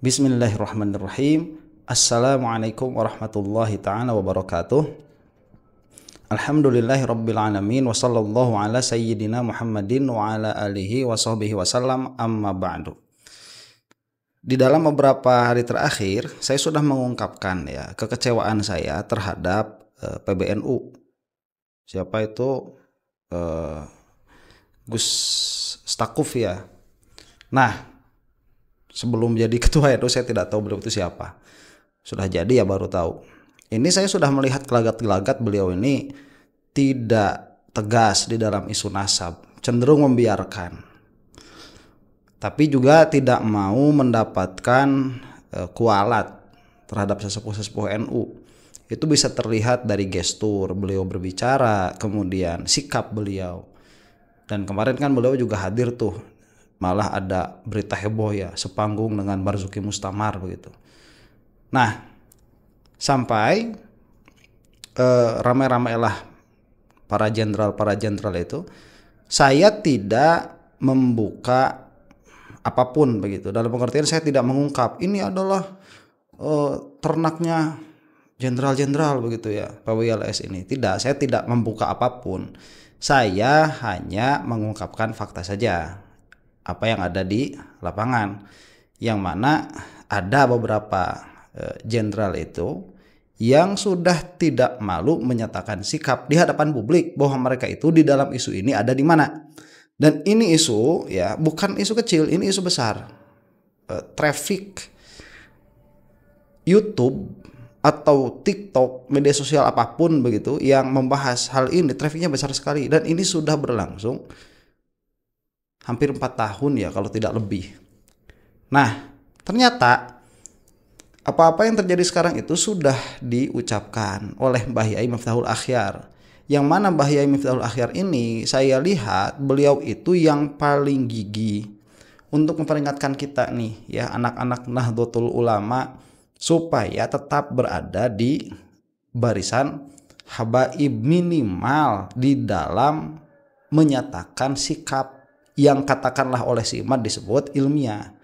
Bismillahirrahmanirrahim. Assalamualaikum warahmatullahi ta'ala wabarakatuh. Alhamdulillahi rabbil alamin. Wa sallallahu ala sayyidina Muhammadin wa ala alihi wa sahbihi wasallam, amma ba'du. Di dalam beberapa hari terakhir saya sudah mengungkapkan ya kekecewaan saya terhadap PBNU. Siapa itu? Gus Stakuf ya. Nah, sebelum jadi ketua NU saya tidak tahu beliau itu siapa. Sudah jadi ya baru tahu. Ini saya sudah melihat gelagat-gelagat beliau ini tidak tegas di dalam isu nasab, cenderung membiarkan. Tapi juga tidak mau mendapatkan kualat terhadap sesepuh-sesepuh NU. Itu bisa terlihat dari gestur beliau berbicara, kemudian sikap beliau. Dan kemarin kan beliau juga hadir tuh. Malah ada berita heboh ya, sepanggung dengan Marzuki Mustamar begitu. Nah, sampai ramai-ramailah para jenderal itu, saya tidak membuka apapun begitu. Dalam pengertian saya tidak mengungkap ini adalah ternaknya jenderal-jenderal begitu ya, PWLS ini. Tidak, saya tidak membuka apapun. Saya hanya mengungkapkan fakta saja. Apa yang ada di lapangan, yang mana ada beberapa jenderal itu yang sudah tidak malu menyatakan sikap di hadapan publik bahwa mereka itu di dalam isu ini ada di mana. Dan ini isu ya bukan isu kecil, ini isu besar. Traffic YouTube atau TikTok, media sosial apapun begitu yang membahas hal ini, trafficnya besar sekali, dan ini sudah berlangsung hampir 4 tahun ya kalau tidak lebih. Nah, ternyata apa-apa yang terjadi sekarang itu sudah diucapkan oleh Mbah Yai Miftahul Akhyar. Yang mana Mbah Yai Miftahul Akhyar ini saya lihat beliau itu yang paling gigih untuk memperingatkan kita nih ya, anak-anak Nahdlatul Ulama, supaya tetap berada di barisan habaib, minimal di dalam menyatakan sikap yang katakanlah oleh si Imad disebut ilmiah,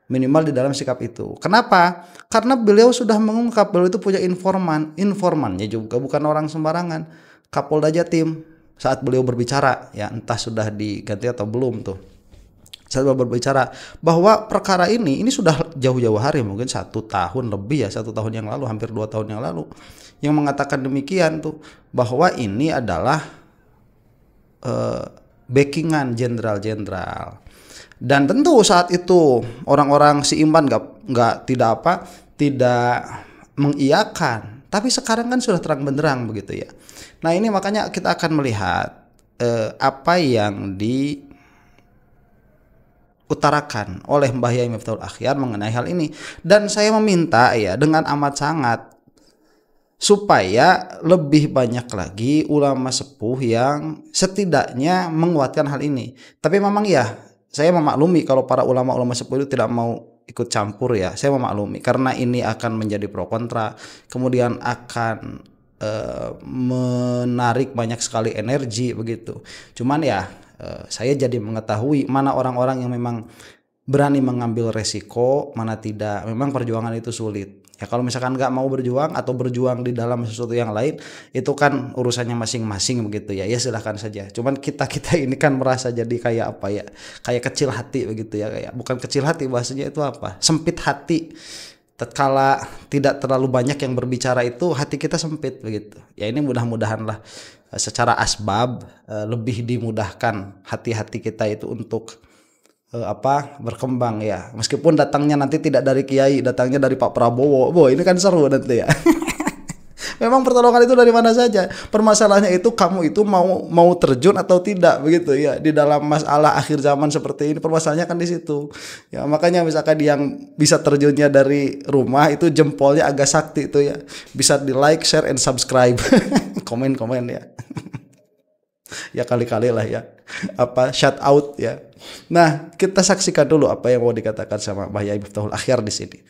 minimal di dalam sikap itu. Kenapa? Karena beliau sudah mengungkap beliau itu punya informannya juga bukan orang sembarangan, Kapolda Jatim saat beliau berbicara ya, entah sudah diganti atau belum tuh, saat beliau berbicara bahwa perkara ini sudah jauh-jauh hari, mungkin 1 tahun lebih ya, 1 tahun yang lalu, hampir 2 tahun yang lalu, yang mengatakan demikian tuh, bahwa ini adalah backingan jenderal-jenderal. Dan tentu saat itu orang-orang si Iman tidak mengiyakan. Tapi sekarang kan sudah terang benderang begitu ya. Nah, ini makanya kita akan melihat apa yang diutarakan oleh Mbah Yai Miftahul Akhyar mengenai hal ini. Dan saya meminta ya dengan amat sangat supaya lebih banyak lagi ulama sepuh yang setidaknya menguatkan hal ini. Tapi memang ya, saya memaklumi kalau para ulama-ulama sepuh itu tidak mau ikut campur ya. Saya memaklumi karena ini akan menjadi pro kontra, kemudian akan menarik banyak sekali energi begitu. Cuman ya saya jadi mengetahui mana orang-orang yang memang berani mengambil resiko, mana tidak. Memang perjuangan itu sulit. Ya kalau misalkan nggak mau berjuang atau berjuang di dalam sesuatu yang lain, itu kan urusannya masing-masing begitu ya. Ya silahkan saja. Cuman kita ini kan merasa jadi kayak apa ya? Kayak kecil hati begitu ya. Kayak bukan kecil hati, bahasanya itu apa? Sempit hati. Tatkala tidak terlalu banyak yang berbicara itu hati kita sempit begitu. Ya ini mudah-mudahan lah secara asbab lebih dimudahkan hati-hati kita itu untuk berkembang ya, meskipun datangnya nanti tidak dari kiai, datangnya dari Pak Prabowo. Ini kan seru nanti ya. Memang pertolongan itu dari mana saja. Permasalahannya itu kamu itu mau terjun atau tidak begitu ya di dalam masalah akhir zaman seperti ini. Permasalahannya kan di situ. Ya makanya misalkan yang bisa terjunnya dari rumah itu jempolnya agak sakti itu ya. Bisa di like, share, and subscribe. Komen ya. Ya kali-kali lah ya, shout out ya. Nah, kita saksikan dulu apa yang mau dikatakan sama Mbah Yai Miftahul Akhyar di sini.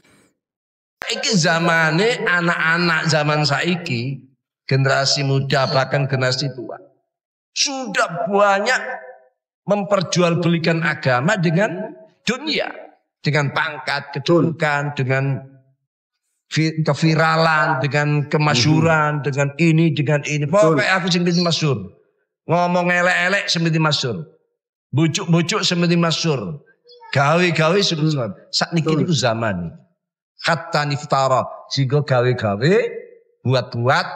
Iki zamane anak-anak zaman saiki, generasi muda bahkan generasi tua, sudah banyak memperjualbelikan agama dengan dunia. dengan pangkat, kedudukan, dengan keviralan, dengan kemasyhuran, dengan ini. Pokoknya aku sing penting masyhur. Ngomong elek-elek sing penting masyhur. Bujuk-bujuk sing penting masyhur. Gawe-gawe sing penting masyhur. Sakniki niku zaman. Hatta niftara, sehingga gawe-gawe, buat-buat,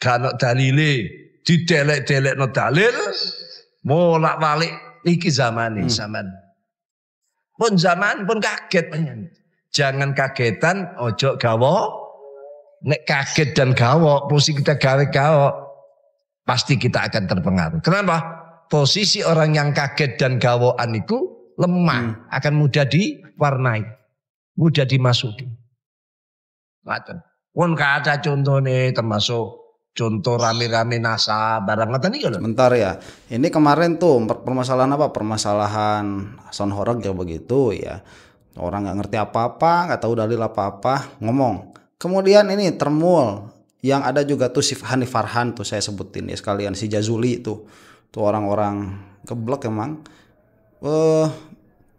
gak dalile, didelek-delekno dalil, bolak-balik iki zaman. Pun zaman pun kaget panjenengan. Jangan kagetan, ojo gawo. Nek kaget dan gawo, posisi kita gawe-gawo, pasti kita akan terpengaruh. Kenapa? Posisi orang yang kaget dan gawoan itu lemah, akan mudah diwarnai, mudah dimasuki. Ngaten. Pun ada contoh nih, termasuk contoh rame-rame NASA barang ngoten iki lho. Bentar ya. Ini kemarin tuh permasalahan apa? Permasalahan sound horeg ya begitu ya. Orang nggak ngerti apa-apa, nggak tahu dalil apa-apa, ngomong. Kemudian ini Termul yang ada juga tuh si Hanif Farhan tuh saya sebutin ya sekalian, si Jazuli tuh orang-orang geblek emang.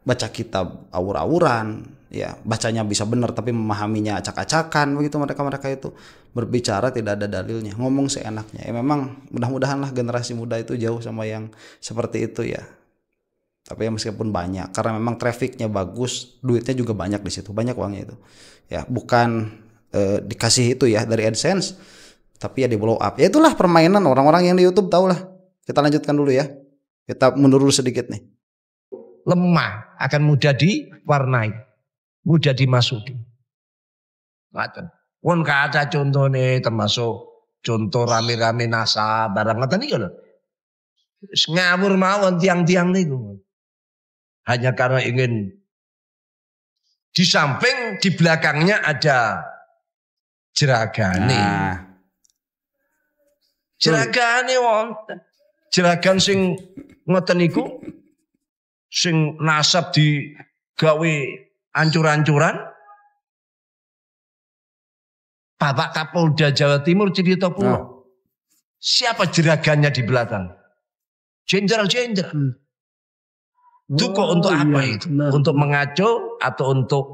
Baca kitab awur-awuran, ya bacanya bisa benar tapi memahaminya acak-acakan begitu mereka itu berbicara tidak ada dalilnya, ngomong seenaknya. Ya memang mudah-mudahan lah generasi muda itu jauh sama yang seperti itu ya. Tapi ya meskipun banyak, karena memang trafficnya bagus, duitnya juga banyak di situ, banyak uangnya itu. Ya bukan dikasih itu ya dari AdSense, tapi ya di blow up. Ya itulah permainan orang-orang yang di YouTube, tahu lah. Kita lanjutkan dulu ya. Kita mundur dulu sedikit nih. Lemah, akan mudah diwarnai, mudah dimasuki. Ngaten. Pun ada contoh nih, termasuk contoh rame-rame NASA barang ngoten iki lho. Ngawur mawon tiang-tiang niku. Hanya karena ingin di samping di belakangnya ada jeragane. Jeragane wonten. Jeragan sing ngoten niku sing nasab di gawe ancur-ancuran. Bapak Kapolda Jawa Timur cerita pula. Siapa jeragannya di belakang? Jenderal-jenderal. Itu kok untuk apa itu? Untuk mengaco atau untuk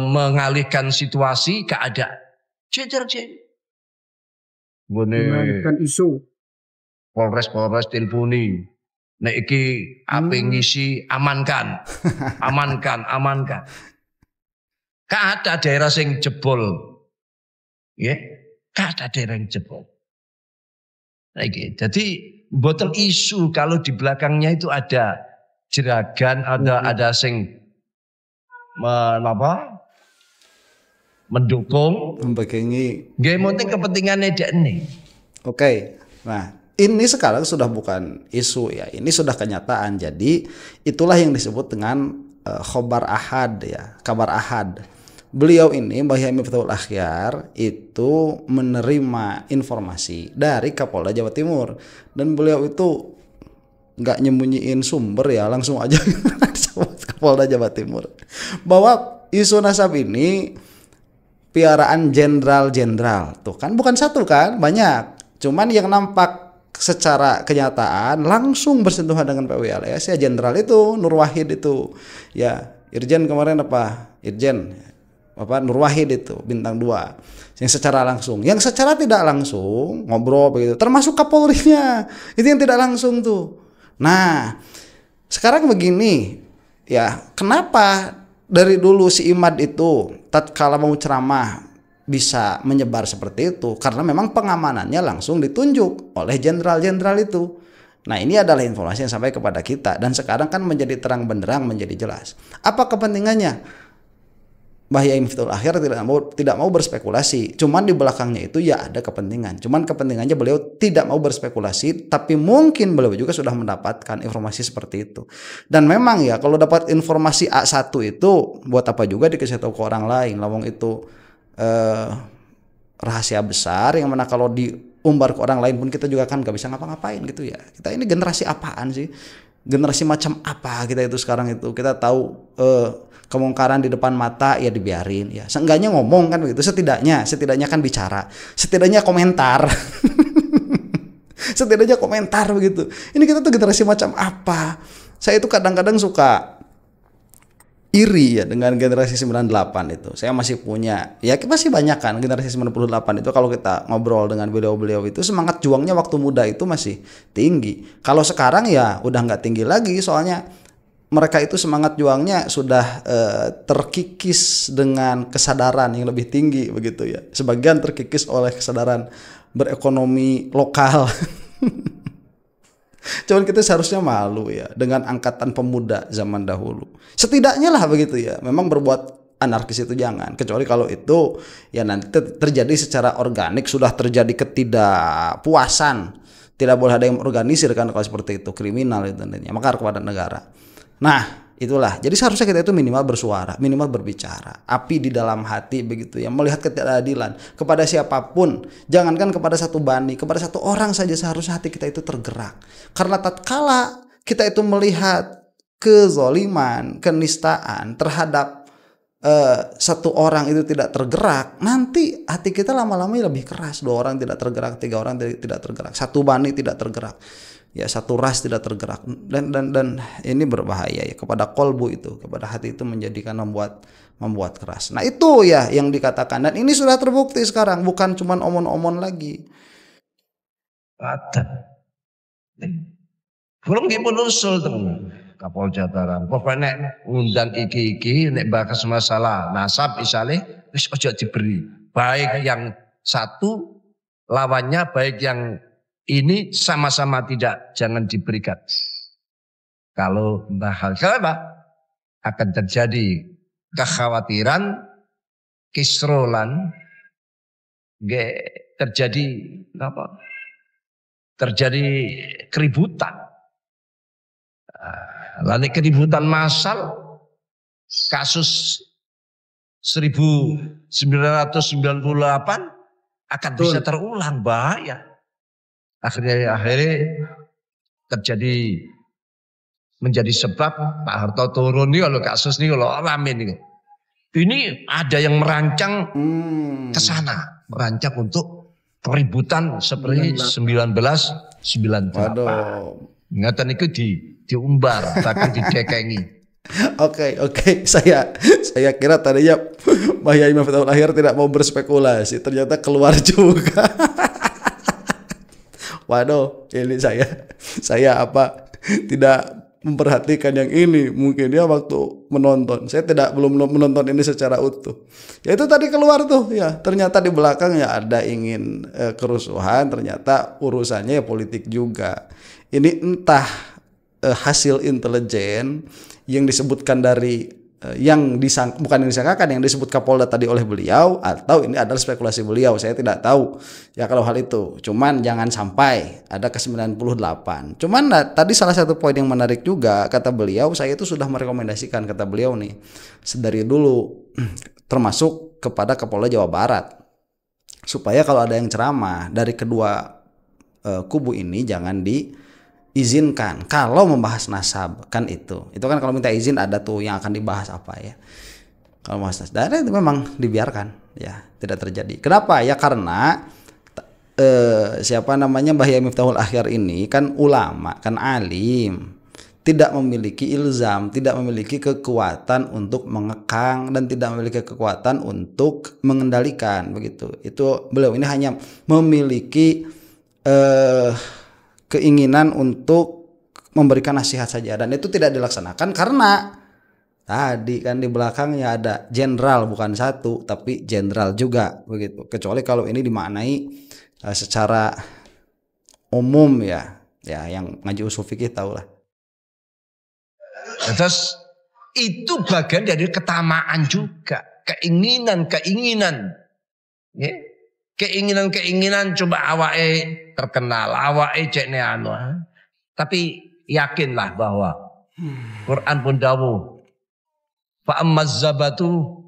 mengalihkan situasi keadaan? Jenderal-jenderal. Mengalihkan isu. Polres teleponi. Nek iki ape ngisi amankan. Amankan. Ada daerah sing jebol. Ya, ada daerah yang jebol. Nah, jadi botol isu kalau di belakangnya itu ada jeragan, ada sing mendukung, membagiangi. Nggih penting kepentingannya dek ini. Oke. Nah, ini sekarang sudah bukan isu ya, ini sudah kenyataan. Jadi itulah yang disebut dengan khobar ahad ya, kabar ahad. Beliau ini Mbah Yai Miftahul Akhyar itu menerima informasi dari Kapolda Jawa Timur, dan beliau itu nggak nyembunyiin sumber ya, langsung aja Kapolda Jawa Timur bahwa isu nasab ini piaraan jenderal-jenderal. Tuh kan bukan satu kan, banyak. Cuman yang nampak secara kenyataan langsung bersentuhan dengan PWLS ya jenderal itu Nur Wahid itu. Ya, Irjen kemarin apa? Irjen Nur Wahid itu bintang 2. Yang secara langsung, yang secara tidak langsung ngobrol begitu. Termasuk Kapolrinya. Itu yang tidak langsung tuh. Nah, sekarang begini, ya, kenapa dari dulu si Imad itu tatkala mau ceramah bisa menyebar seperti itu? Karena memang pengamanannya langsung ditunjuk oleh jenderal-jenderal itu. Nah, ini adalah informasi yang sampai kepada kita, dan sekarang kan menjadi terang benderang, menjadi jelas. Apa kepentingannya? Mbah Yai Miftahul Akhyar tidak mau berspekulasi. Cuman di belakangnya itu ya ada kepentingan. Cuman kepentingannya beliau tidak mau berspekulasi, tapi mungkin beliau juga sudah mendapatkan informasi seperti itu. Dan memang ya kalau dapat informasi A1 itu buat apa juga dikasih tahu ke orang lain. Lawang itu rahasia besar yang mana kalau diumbar ke orang lain pun kita juga kan gak bisa ngapa-ngapain gitu ya. Kita ini generasi apaan sih? Generasi macam apa kita itu sekarang itu? Kita tahu kemungkaran di depan mata ya dibiarin ya. Seenggaknya ngomong kan begitu, setidaknya kan bicara, setidaknya komentar. Setidaknya komentar begitu. Ini kita tuh generasi macam apa? Saya itu kadang-kadang suka iri ya dengan generasi 98 itu. Saya masih punya, ya masih banyak kan generasi 98 itu, kalau kita ngobrol dengan beliau-beliau itu semangat juangnya waktu muda itu masih tinggi. Kalau sekarang ya udah nggak tinggi lagi, soalnya mereka itu semangat juangnya sudah terkikis dengan kesadaran yang lebih tinggi begitu ya. Sebagian terkikis oleh kesadaran berekonomi lokal. Cuman kita seharusnya malu ya dengan angkatan pemuda zaman dahulu. Setidaknya lah begitu ya. Memang berbuat anarkis itu jangan. Kecuali kalau itu ya nanti terjadi secara organik, sudah terjadi ketidakpuasan. Tidak boleh ada yang organisir kan kalau seperti itu. Kriminal itu nantinya. Makar kepada negara. Nah itulah. Jadi seharusnya kita itu minimal bersuara, minimal berbicara. Api di dalam hati begitu ya. Melihat ketidakadilan kepada siapapun. Jangankan kepada satu bani, kepada satu orang saja seharusnya hati kita itu tergerak. Karena tatkala kita itu melihat kezoliman, kenistaan terhadap satu orang itu tidak tergerak, nanti hati kita lama-lama lebih keras. 2 orang tidak tergerak, 3 orang tidak tergerak, satu bani tidak tergerak. Ya satu ras tidak tergerak, dan ini berbahaya ya kepada kolbu itu, kepada hati itu, menjadikan membuat keras. Nah itu ya yang dikatakan, dan ini sudah terbukti sekarang, bukan cuman omon-omon lagi. Ada. Belum dipun usul teman Kapolda Taran. Pokoknya undang iki nek bahas masalah nasab misalnya wis ojo diberi. Baik yang satu lawannya, baik yang ini sama-sama tidak, jangan diberikan. Kalau bahal kenapa? Akan terjadi kekhawatiran, kisrolan, terjadi apa? Terjadi keributan. Lalu keributan massal, kasus 1998 akan bisa terulang, bahaya. Akhirnya terjadi, menjadi sebab Pak Harto turun nih kalau kasus nih, kalau rame nih. Ini ada yang merancang ke sana, merancang untuk keributan seperti 1998. Ingatan itu diumbar, bahkan didekengi. Oke. Saya kira tadinya Mbah Yai Miftahul Ahyar tidak mau berspekulasi, ternyata keluar juga. Waduh, ini saya apa tidak memperhatikan yang ini. Mungkin dia waktu menonton, saya belum menonton ini secara utuh. Ya itu tadi keluar tuh ya, ternyata di belakang ya ada ingin kerusuhan, ternyata urusannya ya politik juga. Ini entah hasil intelijen yang disebutkan dari bukan yang disangkakan, yang disebut Kapolda tadi oleh beliau, atau ini adalah spekulasi beliau, saya tidak tahu ya kalau hal itu. Cuman jangan sampai ada ke 98. Cuman tadi salah satu poin yang menarik juga, kata beliau, saya itu sudah merekomendasikan, kata beliau nih, sedari dulu termasuk kepada Kapolda Jawa Barat, supaya kalau ada yang ceramah dari kedua kubu ini jangan diizinkan kalau membahas nasab. Kan itu kan kalau minta izin ada tuh yang akan dibahas apa ya. Kalau membahas nasab, dan itu memang dibiarkan ya, tidak terjadi. Kenapa ya? Karena siapa namanya Mbah Yai Miftahul Ahyar ini kan ulama, kan alim, tidak memiliki ilzam, tidak memiliki kekuatan untuk mengekang, dan tidak memiliki kekuatan untuk mengendalikan begitu. Itu beliau ini hanya memiliki keinginan untuk memberikan nasihat saja, dan itu tidak dilaksanakan karena tadi kan di belakangnya ada jenderal, bukan satu tapi jenderal juga begitu. Kecuali kalau ini dimaknai secara umum ya yang ngaji usul fikih tahulah. Terus itu bagian dari ketamaan juga, keinginan ya. Keinginan coba awake terkenal, awake cekne anu. Tapi yakinlah bahwa Quran pun dawuh, fa ammaz zabatu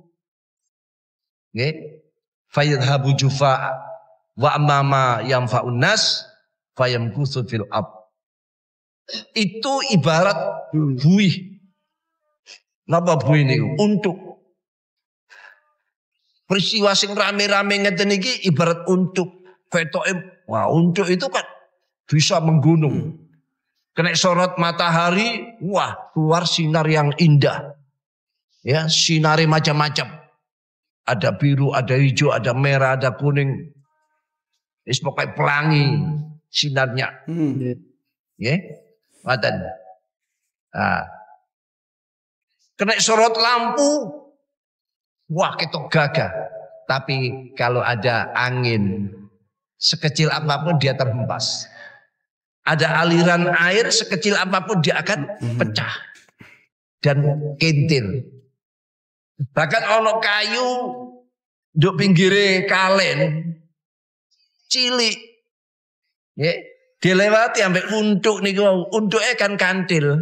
nggih fayadhabu jufa wa amma yanfa'un nas fayamkusu fil ab. Itu ibarat buih. Napa buih niku? Untuk peristiwa sing rame-rame ngeten iki ibarat untuk fetoke. Wah, untuk itu kan bisa menggunung. Kena sorot matahari, wah, keluar sinar yang indah. Ya, sinari macam-macam. Ada biru, ada hijau, ada merah, ada kuning. Wis pokoknya pelangi sinarnya. Ya, ngoten. Nah, kena sorot lampu, wah ketok gagah. Tapi kalau ada angin sekecil apapun dia terhempas. Ada aliran air sekecil apapun dia akan pecah dan kentir. Bahkan ono kayu nduk pinggire kalen cilik. Ya, dilewati ambek untuk niku, untuke kan kantil.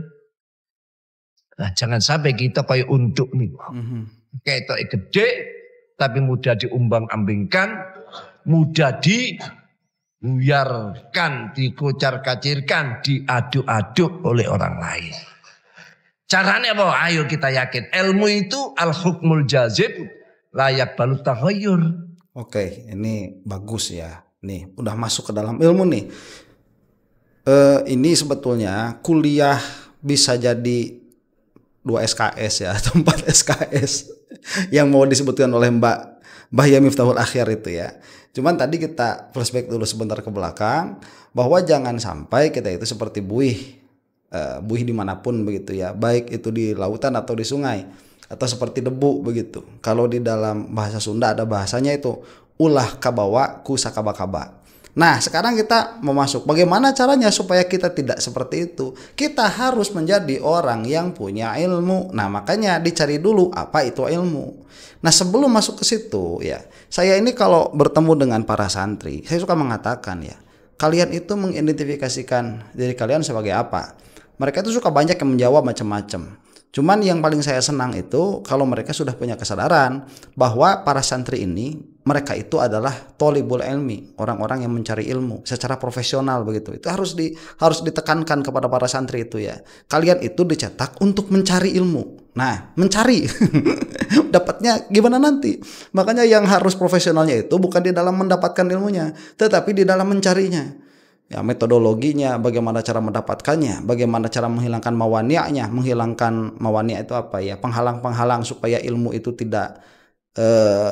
Nah, jangan sampai kita kayak untuk nih. Ketoke gede tapi mudah diumbang-ambingkan, mudah dibuyarkan, dikocar-kacirkan, diaduk-aduk oleh orang lain. Caranya apa? Ayo kita yakin. Ilmu itu al-hukmul jazib, layak balut tahayyur. Oke, ini bagus ya. Nih, udah masuk ke dalam ilmu nih. Ini sebetulnya kuliah bisa jadi 2 SKS ya, atau 4 SKS yang mau disebutkan oleh Mbak Bahya Miftahul Akhir itu ya. Cuman tadi kita flashback dulu sebentar ke belakang, bahwa jangan sampai kita itu seperti buih dimanapun begitu ya, baik itu di lautan atau di sungai, atau seperti debu begitu. Kalau di dalam bahasa Sunda ada bahasanya itu ulah kabawa ku sakaba-kaba. Nah, sekarang kita mau masuk bagaimana caranya supaya kita tidak seperti itu. Kita harus menjadi orang yang punya ilmu. Nah, makanya dicari dulu apa itu ilmu. Nah, sebelum masuk ke situ ya, saya ini kalau bertemu dengan para santri, saya suka mengatakan ya, kalian itu mengidentifikasikan diri kalian sebagai apa. Mereka itu suka banyak yang menjawab macam-macam. Cuman yang paling saya senang itu kalau mereka sudah punya kesadaran bahwa para santri ini, mereka itu adalah tolibul ilmi, orang-orang yang mencari ilmu secara profesional begitu. Itu harus ditekankan kepada para santri itu ya. Kalian itu dicetak untuk mencari ilmu. Nah, mencari dapatnya gimana nanti? Makanya yang harus profesionalnya itu bukan di dalam mendapatkan ilmunya, tetapi di dalam mencarinya. Ya, metodologinya, bagaimana cara mendapatkannya, bagaimana cara menghilangkan mawani'nya. Menghilangkan mawani' itu apa ya? Penghalang-penghalang supaya ilmu itu tidak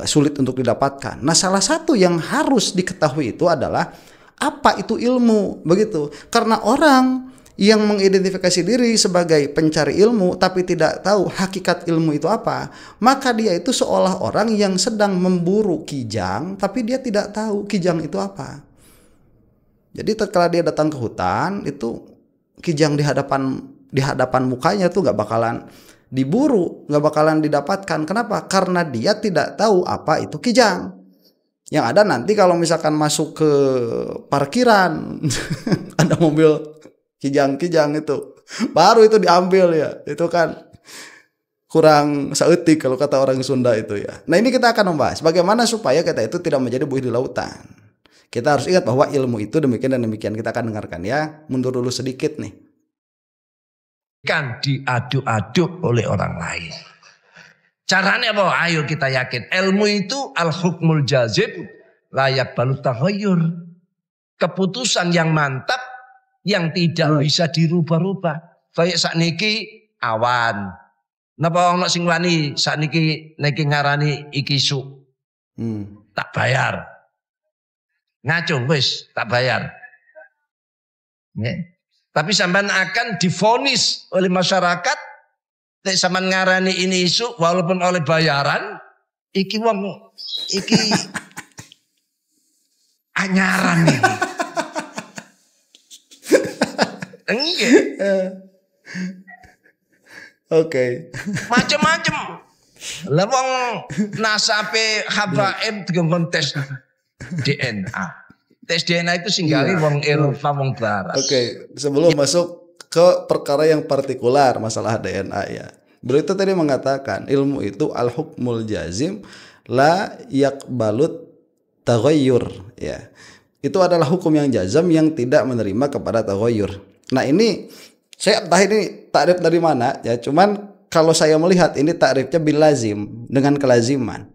sulit untuk didapatkan. Nah, salah satu yang harus diketahui itu adalah apa itu ilmu, begitu. Karena orang yang mengidentifikasi diri sebagai pencari ilmu tapi tidak tahu hakikat ilmu itu apa, maka dia itu seolah orang yang sedang memburu kijang tapi dia tidak tahu kijang itu apa. Jadi tatkala dia datang ke hutan, itu kijang di hadapan mukanya tuh nggak bakalan diburu, nggak bakalan didapatkan. Kenapa? Karena dia tidak tahu apa itu kijang. Yang ada nanti kalau misalkan masuk ke parkiran ada mobil kijang-kijang itu, baru itu diambil ya. Itu kan kurang saeutik kalau kata orang Sunda itu ya. Nah, ini kita akan membahas bagaimana supaya kita itu tidak menjadi buih di lautan. Kita harus ingat bahwa ilmu itu demikian dan demikian. Kita akan dengarkan ya. Mundur dulu sedikit nih. Kan diaduk-aduk oleh orang lain. Caranya apa? Ayo kita yakin. Ilmu itu al-hukmul jazib, layak balut tahayyur. Keputusan yang mantap yang tidak bisa dirubah-rubah. Kayak sakniki awan. Napa ono sing wani sakniki ngarani iki isu. Tak bayar. Ngacung wis tak bayar. Tapi sampean akan divonis oleh masyarakat nek sampean ngarani ini isu walaupun oleh bayaran iki wong iki anyaran iki. Enggak. Oke. Macam-macam. Lah wong nasabe habaib digongkon tes DNA. Tes DNA itu singgali wong Eropa, wong Barat. Oke, sebelum masuk ke perkara yang partikular masalah DNA ya. Beliau itu tadi mengatakan ilmu itu al-hukmul jazim la yaqbalut taghayyur ya. Itu adalah hukum yang jazam yang tidak menerima kepada taghayyur. Nah, ini saya entah ini takrif dari mana ya, cuman kalau saya melihat ini takrifnya bil lazim, dengan kelaziman.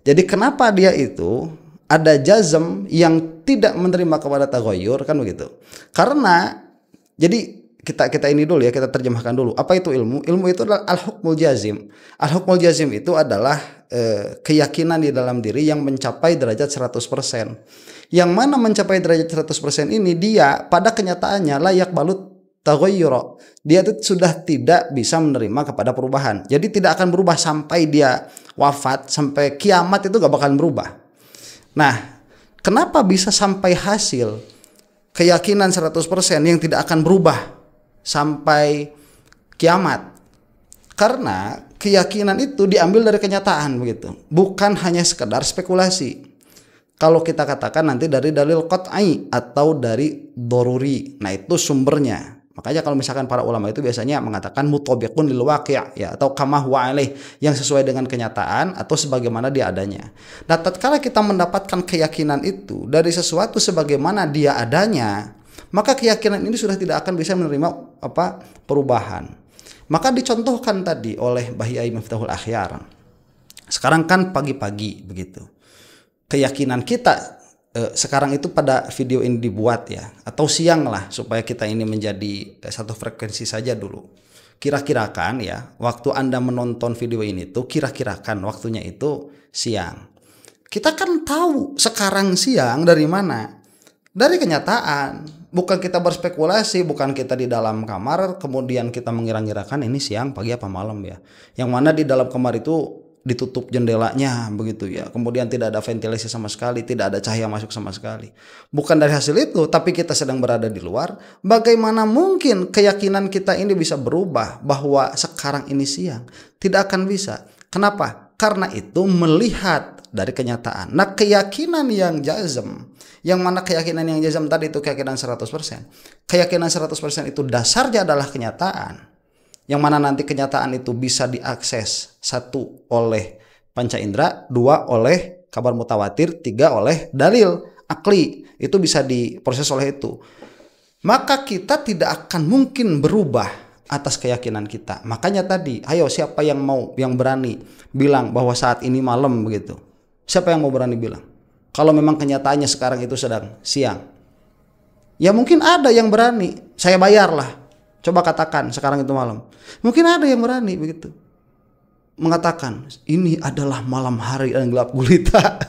Jadi kenapa dia itu ada jazm yang tidak menerima kepada taghayyur kan begitu. Karena jadi kita ini dulu ya, kita terjemahkan dulu. Apa itu ilmu? Ilmu itu adalah al-hukmul jazim. Al-hukmul jazim itu adalah keyakinan di dalam diri yang mencapai derajat 100%. Yang mana mencapai derajat 100% ini dia pada kenyataannya layak balut taghayyura. Dia itu sudah tidak bisa menerima kepada perubahan. Jadi tidak akan berubah sampai dia wafat, sampai kiamat itu gak bakalan berubah. Nah, kenapa bisa sampai hasil keyakinan 100% yang tidak akan berubah sampai kiamat? Karena keyakinan itu diambil dari kenyataan begitu, bukan hanya sekedar spekulasi. Kalau kita katakan nanti dari dalil qat'i atau dari doruri, nah itu sumbernya. Makanya kalau misalkan para ulama itu biasanya mengatakan mutabiqun lil waqi' ya, atau kama huwa alaih, yang sesuai dengan kenyataan atau sebagaimana dia adanya. Nah, tatkala kita mendapatkan keyakinan itu dari sesuatu sebagaimana dia adanya, maka keyakinan ini sudah tidak akan bisa menerima perubahan. Maka dicontohkan tadi oleh Bahyai Miftahul Akhyar. Sekarang kan pagi-pagi begitu. Keyakinan kita sekarang itu pada video ini dibuat ya, atau siang lah, supaya kita ini menjadi satu frekuensi saja dulu. Kira-kirakan ya, waktu Anda menonton video ini tuh kira-kirakan waktunya itu siang. Kita kan tahu sekarang siang dari mana? Dari kenyataan. Bukan kita berspekulasi, bukan kita di dalam kamar kemudian kita mengira-ngirakan ini siang, pagi apa malam ya. Yang mana di dalam kamar itu ditutup jendelanya begitu ya. Kemudian tidak ada ventilasi sama sekali, tidak ada cahaya masuk sama sekali. Bukan dari hasil itu, tapi kita sedang berada di luar. Bagaimana mungkin keyakinan kita ini bisa berubah bahwa sekarang ini siang? Tidak akan bisa. Kenapa? Karena itu melihat dari kenyataan. Nah, keyakinan yang jazm, yang mana keyakinan yang jazm tadi itu keyakinan 100%. Keyakinan 100% itu dasarnya adalah kenyataan. Yang mana nanti kenyataan itu bisa diakses, satu oleh panca indera, dua oleh kabar mutawatir, tiga oleh dalil akli. Itu bisa diproses oleh itu. Maka kita tidak akan mungkin berubah atas keyakinan kita. Makanya tadi, ayo siapa yang mau, yang berani bilang bahwa saat ini malam begitu. Siapa yang mau berani bilang? Kalau memang kenyataannya sekarang itu sedang siang. Ya mungkin ada yang berani, saya bayarlah. Coba katakan sekarang itu malam. Mungkin ada yang berani begitu mengatakan ini adalah malam hari yang gelap gulita.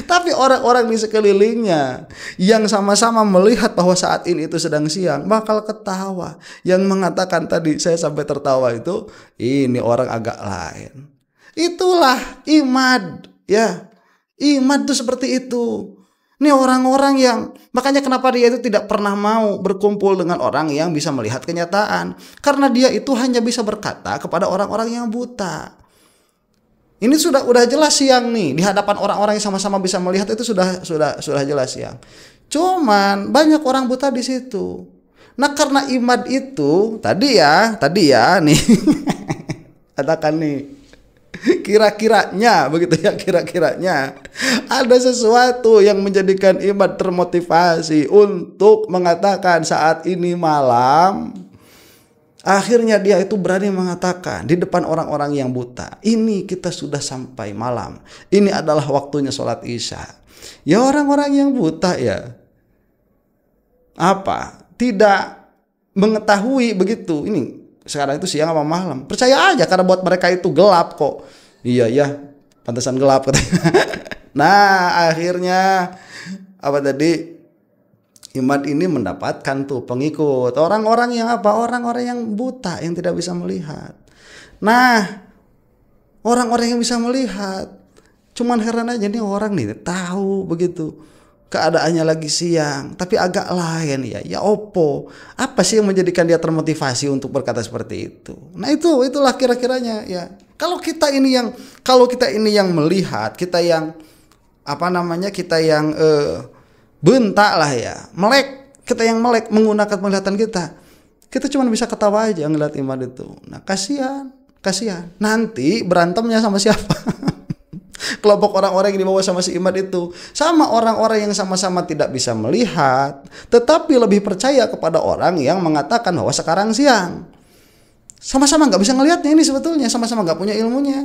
Tapi orang-orang di sekelilingnya yang sama-sama melihat bahwa saat ini itu sedang siang bakal ketawa. Yang mengatakan tadi saya sampai tertawa itu, ini orang agak lain. Itulah imad ya. Imad itu seperti itu. Ini orang-orang yang, makanya kenapa dia itu tidak pernah mau berkumpul dengan orang yang bisa melihat kenyataan. Karena dia itu hanya bisa berkata kepada orang-orang yang buta. Ini sudah jelas siang nih, di hadapan orang-orang yang sama-sama bisa melihat itu sudah jelas siang. Cuman banyak orang buta di situ. Nah, karena imad itu tadi ya nih katakan nih. Kira-kiranya begitu ya, kira-kiranya ada sesuatu yang menjadikan imad termotivasi untuk mengatakan saat ini malam. Akhirnya dia itu berani mengatakan di depan orang-orang yang buta, ini kita sudah sampai malam, ini adalah waktunya sholat isya. Ya orang-orang yang buta ya tidak mengetahui begitu, ini sekarang itu siang apa malam. Percaya aja karena buat mereka itu gelap kok. Iya ya, pantesan gelap katanya. Nah, akhirnya apa tadi? Imad ini mendapatkan tuh pengikut. Orang-orang yang apa? Orang-orang yang buta, yang tidak bisa melihat. Nah, orang-orang yang bisa melihat. Cuman heran aja nih orang nih tahu begitu. Keadaannya lagi siang, tapi agak lain ya. Ya opo? Apa sih yang menjadikan dia termotivasi untuk berkata seperti itu? Nah itulah kira-kiranya ya. Kalau kita ini yang melihat, kita yang kita yang bentak lah ya, kita yang melek menggunakan penglihatan kita cuma bisa ketawa aja ngeliat imad itu. Nah kasihan. Nanti berantemnya sama siapa? Kelompok orang-orang yang dibawa sama si imad itu sama orang-orang yang sama-sama tidak bisa melihat, tetapi lebih percaya kepada orang yang mengatakan bahwa sekarang siang. Sama-sama nggak bisa ngelihatnya ini sebetulnya, sama-sama nggak punya ilmunya.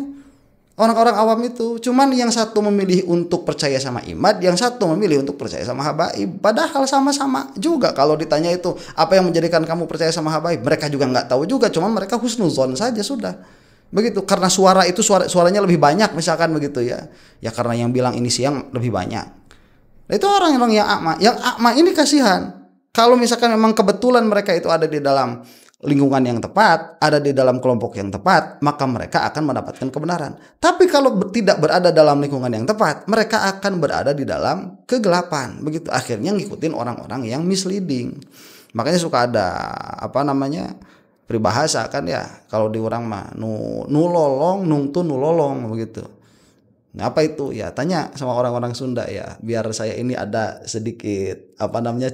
Orang-orang awam itu, cuman yang satu memilih untuk percaya sama Imad, yang satu memilih untuk percaya sama Habaib. Padahal sama-sama juga kalau ditanya itu apa yang menjadikan kamu percaya sama Habaib, mereka juga nggak tahu juga, cuman mereka husnuzon saja sudah. Begitu, karena suara itu suaranya lebih banyak misalkan begitu ya. Ya karena yang bilang ini siang lebih banyak. Nah, itu orang-orang yang akma. Yang akma ini kasihan. Kalau misalkan memang kebetulan mereka itu ada di dalam lingkungan yang tepat, ada di dalam kelompok yang tepat, maka mereka akan mendapatkan kebenaran. Tapi kalau tidak berada dalam lingkungan yang tepat, mereka akan berada di dalam kegelapan. Begitu, akhirnya ngikutin orang-orang yang misleading. Makanya suka ada peribahasa kan ya, kalau di orang mah nulolong nungtu nulolong begitu. Nah, apa itu? Ya tanya sama orang-orang Sunda ya, biar saya ini ada sedikit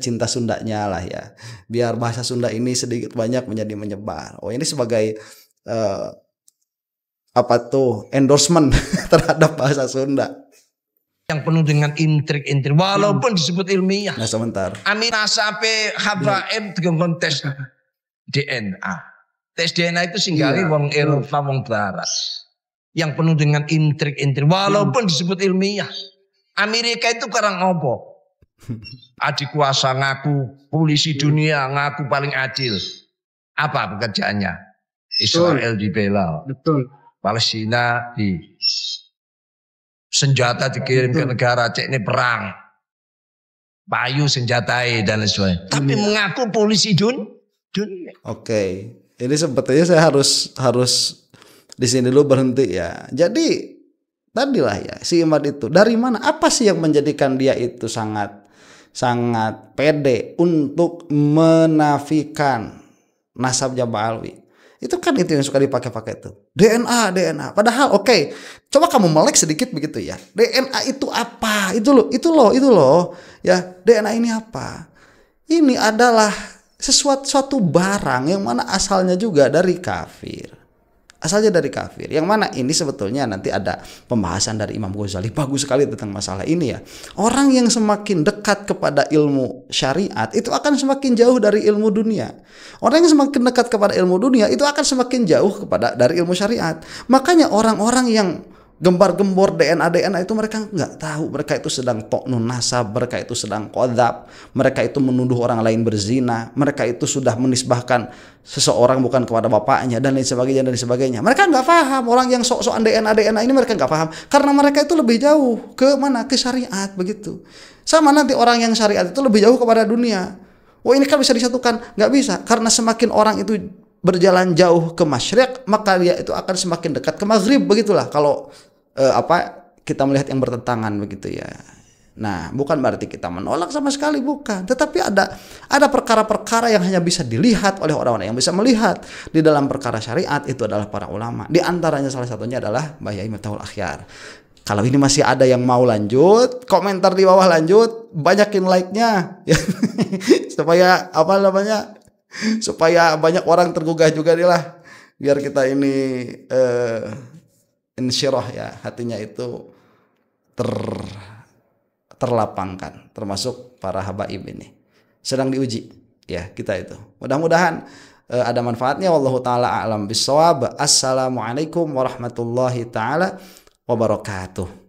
cinta Sundanya lah ya. Biar bahasa Sunda ini sedikit banyak menjadi menyebar. Oh, ini sebagai endorsement terhadap bahasa Sunda. Yang penuh dengan intrik-intrik walaupun disebut ilmiah. Nah, sebentar. Amina sampai Habaib dengan tes DNA. Tes DNA itu singgali wong Eropa wong Barat. Yang penuh dengan intrik-intrik walaupun disebut ilmiah. Amerika itu karang opo? Adik kuasa ngaku polisi dunia, ngaku paling adil. Apa pekerjaannya? Israel dibela. Betul. Palestina di senjata dikirim ke negara, cek ini perang. Payu senjatai dan lain sebagainya. Tapi mengaku polisi dunia. Oke. Ini sebetulnya saya harus di sini dulu berhenti ya. Jadi tadilah ya si Imad itu dari mana? Apa sih yang menjadikan dia itu sangat pede untuk menafikan nasab Jabalawi? Itu kan itu yang suka dipakai-pakai itu. DNA. Padahal oke, coba kamu melek sedikit begitu ya. DNA itu apa? Itu loh. Ya, DNA ini apa? Ini adalah suatu barang yang mana asalnya juga dari kafir. Asalnya dari kafir. Yang mana ini sebetulnya nanti ada pembahasan dari Imam Ghazali bagus sekali tentang masalah ini ya. Orang yang semakin dekat kepada ilmu syariat itu akan semakin jauh dari ilmu dunia. Orang yang semakin dekat kepada ilmu dunia itu akan semakin jauh dari ilmu syariat. Makanya orang-orang yang gembar-gembor DNA itu mereka nggak tahu, mereka itu sedang toknun nasab, mereka itu sedang qadzab, mereka itu menuduh orang lain berzina, mereka itu sudah menisbahkan seseorang bukan kepada bapaknya dan lain sebagainya. Mereka nggak paham, orang yang sok-sokan DNA ini mereka nggak paham karena mereka itu lebih jauh ke mana, ke syariat begitu. Sama nanti orang yang syariat itu lebih jauh kepada dunia. Oh ini kan bisa disatukan, nggak bisa karena semakin orang itu berjalan jauh ke masyriq maka dia itu akan semakin dekat ke maghrib, begitulah kalau kita melihat yang bertentangan begitu ya. Nah, bukan berarti kita menolak sama sekali, bukan. Tetapi ada perkara-perkara yang hanya bisa dilihat oleh orang-orang yang bisa melihat di dalam perkara syariat, itu adalah para ulama. Di antaranya salah satunya adalah Mbah Yai Miftahul Akhyar. Kalau ini masih ada yang mau lanjut, komentar di bawah lanjut, banyakin like-nya ya. supaya banyak orang tergugah juga nih lah. Biar kita ini insyirah ya, hatinya itu terlapangkan, termasuk para habaib ini sedang diuji ya kita itu. Mudah-mudahan ada manfaatnya. Wallahu taala a'lam bissawab. Assalamualaikum warahmatullahi taala wabarakatuh.